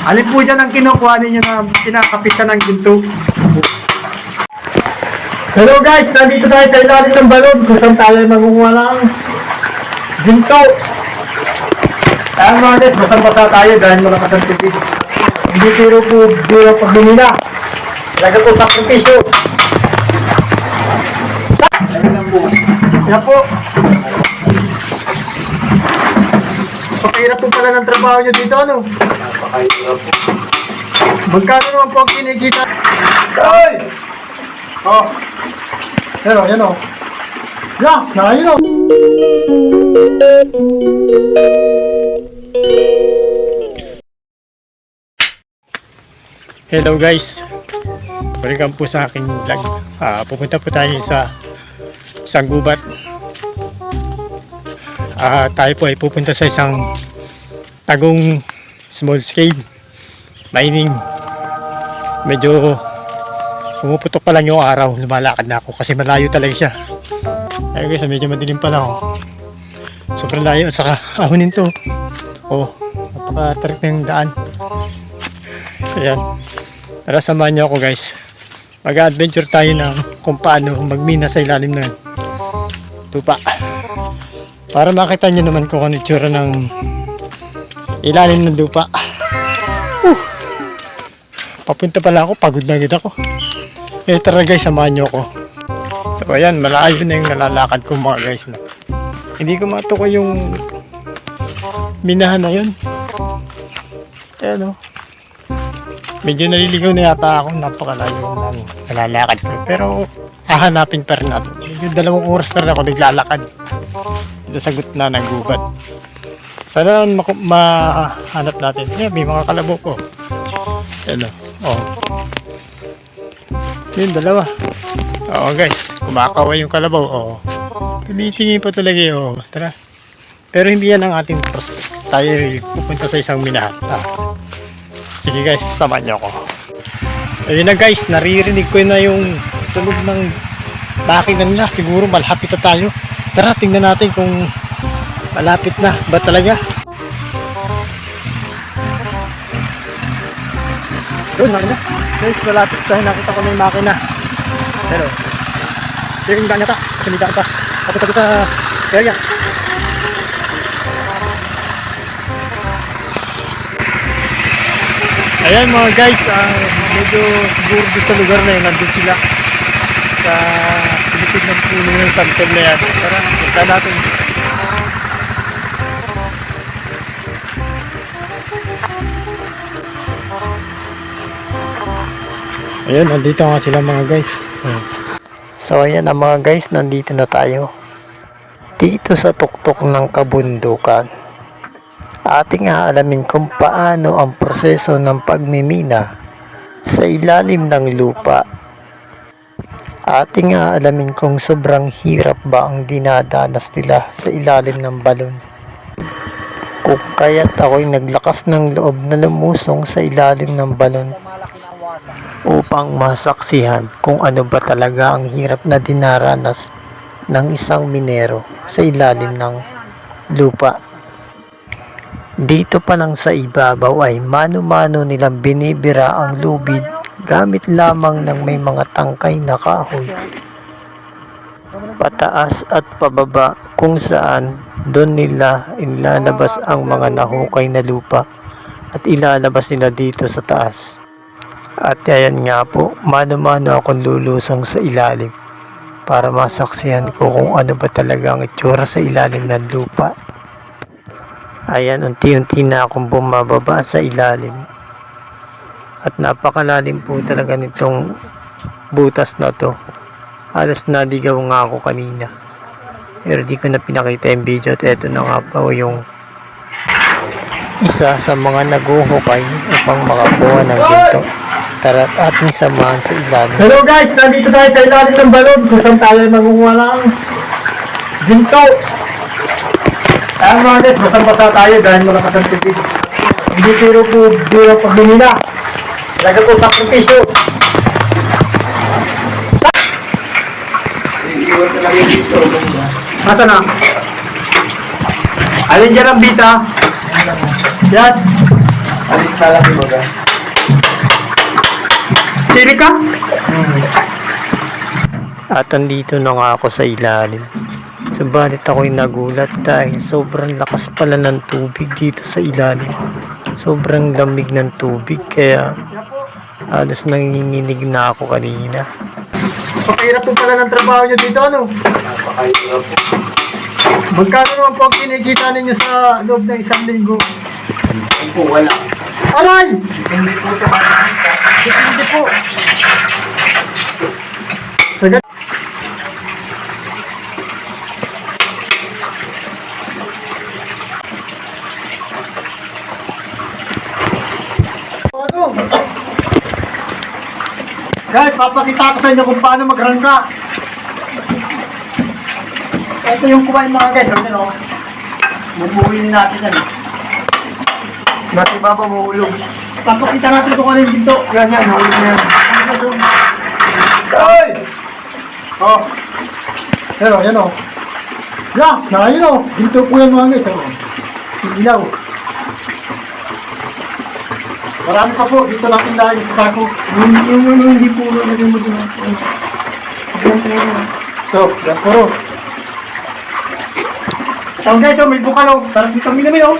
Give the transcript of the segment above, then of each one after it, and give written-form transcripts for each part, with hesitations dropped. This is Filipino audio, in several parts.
Alin po dyan ang kinukuha ninyo na kinakapitan ng ginto? Hello guys, nandito tayo sa ilalim ng balon kung saan tayo mangunguha ng ginto. Ayan mga guys, basang-basa tayo dahil malakas ang tubig. Hindi pero po biro pagbumina. Talaga po sakripisyo. Yan po. Pakahirap po pala ng trabaho nyo dito, ano? Napakahirap po. Magkano naman po ang kinikita? Ay! Oh! Yan o, yan o. Yan! Nakayin o! Hello guys! Welcome po sa aking vlog. Pupunta po tayo sa isang gubat. Tayo po ay pupunta sa isang tagong small scale mining. Medyo pumuputok pa lang yung araw, lumalakad na ako kasi malayo talaga siya. Ayun guys, medyo madilim pa lang. Sobrang layo at saka ahonin to. Napaka-tarik na yung daan. Ayan, tara samahan niyo ako guys. Mag-adventure tayo ng kung paano magmina sa ilalim ng lupa, para makita nyo naman kung ano itsura ng ilalim ng lupa. Papunta pala ako, pagod na agad ako. Tara guys, samahan nyo ako. So ayan, malayo na yung nalalakad ko mga guys na. Hindi ko matukoy yung minahan na yun. Ayan o. Medyo naliligaw na yata ako, napakalayo ng nalalakad ko. Pero hahanapin pa rin natin. Medyo 2 oras na rin ako naglalakad dito sa gitna ng gubat. Sana mahanap natin. May mga kalabaw ko. Ayan o. Yun, 2. Oo guys, kumakaway yung kalabaw. Tumitingin pa talaga yun. Tara. Pero hindi yan ang ating prospect. Tayo pupunta sa isang minahan. Sige guys, samahan niyo ako. Ayun na guys, naririnig ko na yung tunog ng makina nila. Siguro malapit na tayo. Tara, tingnan natin kung malapit na ba talaga. Doon, nakita. Guys, malapit tayo. Nakita ko na yung makina. Pero, sharing daan yata. Kumita ka pa. Kapit ako sa area. Ayan mga guys, medyo siguro sa lugar na yun, nandun sila sa pilipid ng puno ng sample na yan. Tara, punta natin. Ayan, nandito nga sila mga guys. So ayan na mga guys, nandito na tayo dito sa tuktok ng kabundukan. Ating aalamin kung paano ang proseso ng pagmimina sa ilalim ng lupa. Ating aalamin kung sobrang hirap ba ang dinadanas nila sa ilalim ng balon. Kung kaya't ako'y naglakas ng loob na lumusong sa ilalim ng balon upang masaksihan kung ano ba talaga ang hirap na dinaranas ng isang minero sa ilalim ng lupa. Dito pa lang sa ibabaw ay mano-mano nilang binibira ang lubid gamit lamang ng may mga tangkay na kahoy. Pataas at pababa kung saan doon nila ilalabas ang mga nahukay na lupa at ilalabas nila dito sa taas. At ayan nga po, mano-mano akong lulusong sa ilalim para masaksihan ko kung ano ba talaga ang itsura sa ilalim ng lupa. Ayan, unti-unti na akong bumababa sa ilalim. At napakalalim po talaga nitong butas na to. Halos naligaw nga ako kanina. Pero di ko na pinakita yung video at eto na nga po yung isa sa mga naguhukay upang makakuha ng ginto. Tara at ating samahan sa ilalim. Hello guys, nandito tayo sa ilalim ng balon kung saan tayo mangunguha ng ginto. Ayan mga guys, basang-basa tayo dahil malakas ang tubig. Hindi pero po biro pagbumina. Talaga po sakripisyo. Masa na? Alin dyan ang bita? Yan. Alit na lang baga. Sili ka? At andito na nga ako sa ilalim. Subalit ako'y nagulat dahil sobrang lakas pala ng tubig dito sa ilalim. Sobrang lamig ng tubig kaya halos nanginginig na ako kanina. Pakahirap po pala ng trabaho nyo dito, ano? Napakahirap po. Magkano naman po ang kinikita ninyo sa loob ng isang linggo? Yan po, wala. Aray! Hindi po ito makikita. Hindi po. So, guys, papakita ko sa inyo kung paano magrangka. Ito yung kumain mga guys. Ano nyo? Bubuhin natin yan. Nasa ibaba mo ulog. Papakita natin kung ano yung ginto. Yan, nahulog na yan. Ay! Oh. Pero, yan o. Yan, yun o. Ginto po yan mga guys. Yung ilaw. Marami pa po. Dito natin dahil sa sako. Yung hindi po nalagay mo din. So, yan puro. Ito guys, oh, may bukal oh. Sarap dito minamin oh.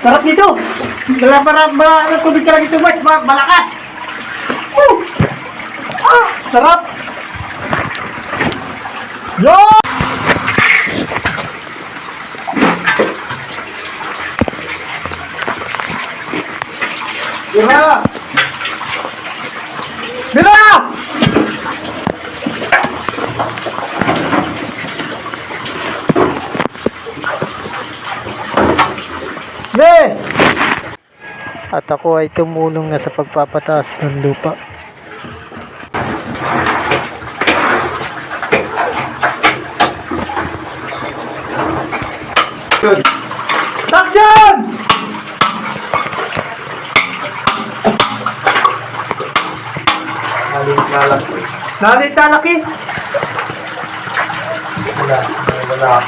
Sarap dito. Dala para ano tubig ka lang ito guys, malakas. Sarap. Yo! Tira! Bila! Yeah! At ako ay tumulong na sa pagpapataas ng lupa. Good. Action! Malit-malak po. Nalitalaki. Wala.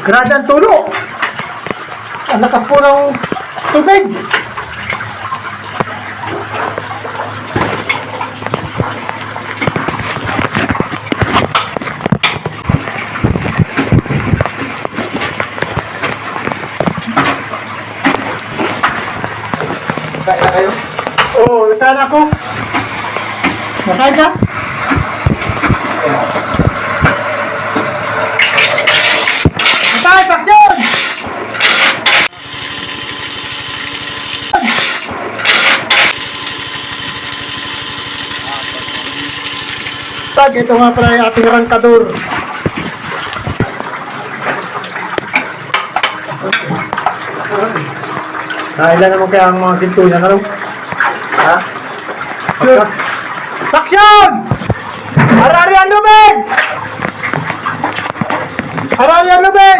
Grabe ang tulo. Ang lakas po ng tubig. Kain na kayo? Oo, nakain ako. Nakain ka? Nakain, action! Tag, ito nga pala yung ating rangkador. Kailan naman kaya ang mga ginto niya, ano? Ha? Action! Harari ang lubig! Harari ang lubig!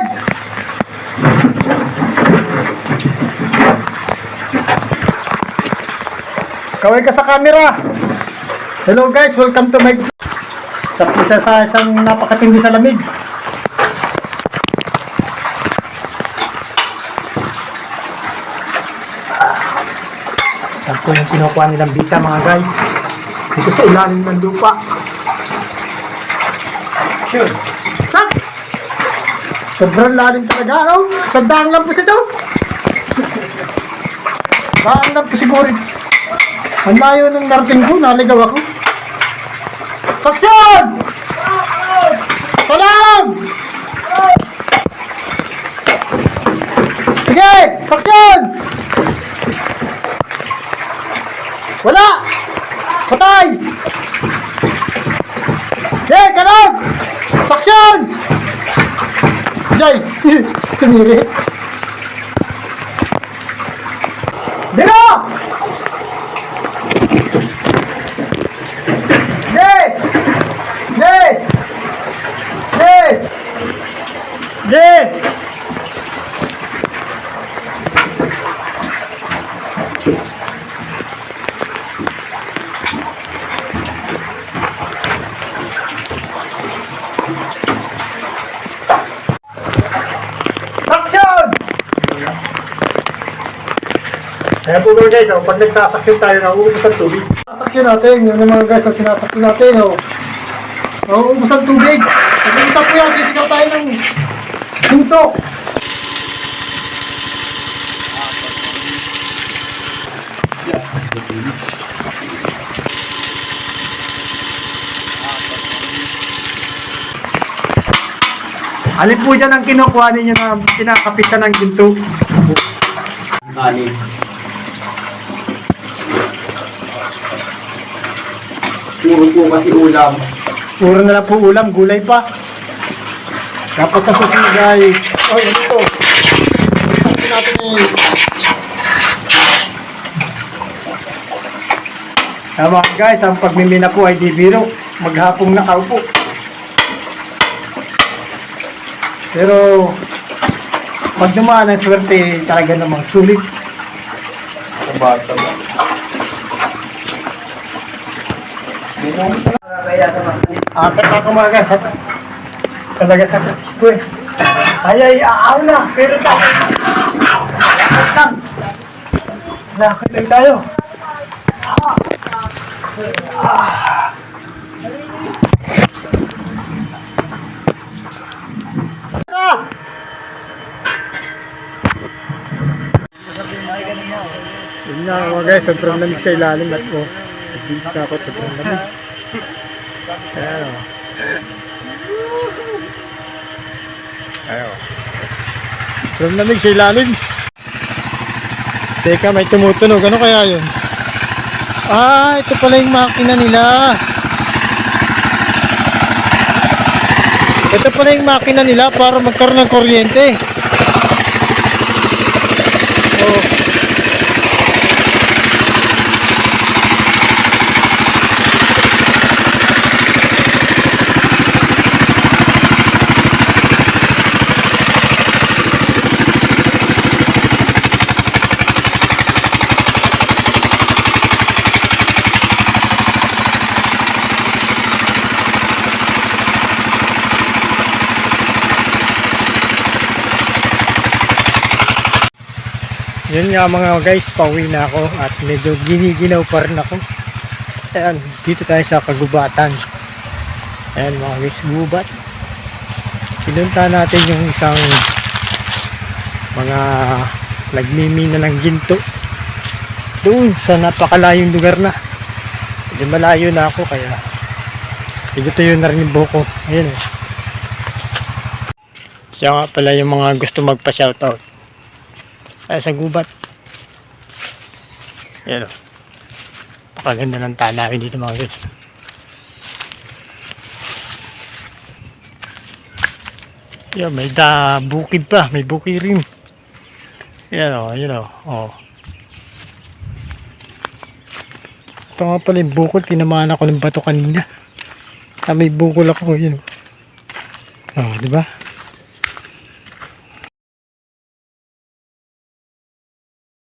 Kaway ka sa camera. Hello guys, welcome to my... sa isang napakatindi sa lamig. Yan po yung kinukuha nilang bita mga guys. Dito sa ilalim ng lupa. Sure. Sak! Sobrang lalim talaga, ano? Sandaan lang po ito. Sandaan lang po siguro. Ang layo ng narating ko, naligaw ako. Saksyon! Salam! Sige! Saksyon! Wala! Patay! Sige, kanog! Saksyon! Jay! Sumiri! Dino! Jay! Jay! Jay! Jay! Kaya po mga guys, pag nagsasaksyon tayo, nauubos ang tubig. Sasaksyon natin, yun ang mga guys na sinasaksyon natin. Nauubos ang tubig. Pagkita po yan, sisigaw tayo ng ginto. Alin po dyan ang kinukuha ninyo na pinakapitan ng ginto? Ani. Puro po kasi ulam. Puro na lang po ulam, gulay pa. Dapat sa susunod ay... Oh, ito. Sabi natin eh. Tama guys, ang pagmimina po ay di biro. Maghapong nakaupo. Pero pag dumaan ang swerte, talaga namang sulit. Kabata ba? Kaya naman. Akit ako mga guys. Talaga sa ko eh. Ay, aaw na. Pero tayo. Lakad lang. Lakad lang tayo. Yun na mga guys, sobrang lamig sa ilalim at oh, nagbilis na ako at sobrang lamig. Ayan o. Ayan o. Sobrang lamig sa ilalim. Teka, may tumutunog. Ano kaya yun? Ah, ito pala yung makina nila. Ito pala yung makina nila para magkaroon ng kuryente. Oh. Yun nga mga guys, pauwi na ako at medyo giniginaw pa rin ako. Ayan, dito tayo sa kagubatan. Ayan mga guys, gubat. Pinunta natin yung isang mga nagmimina ng ginto doon sa napakalayong lugar na. Medyo malayo na ako kaya medyo tayo na rin yung buko. Ayan. Siya nga pala yung mga gusto magpa-shoutout. Ay, sa gubat. Ayan o. Pakaganda ng tanawin dito mga guys. Yan, may bukid pa. May bukid rin. Ayan o, ayan o. Oh. Ito nga pala yung bukol. Tinamaan ako ng bato kanina. May bukol ako. Ayan o. Oh, diba?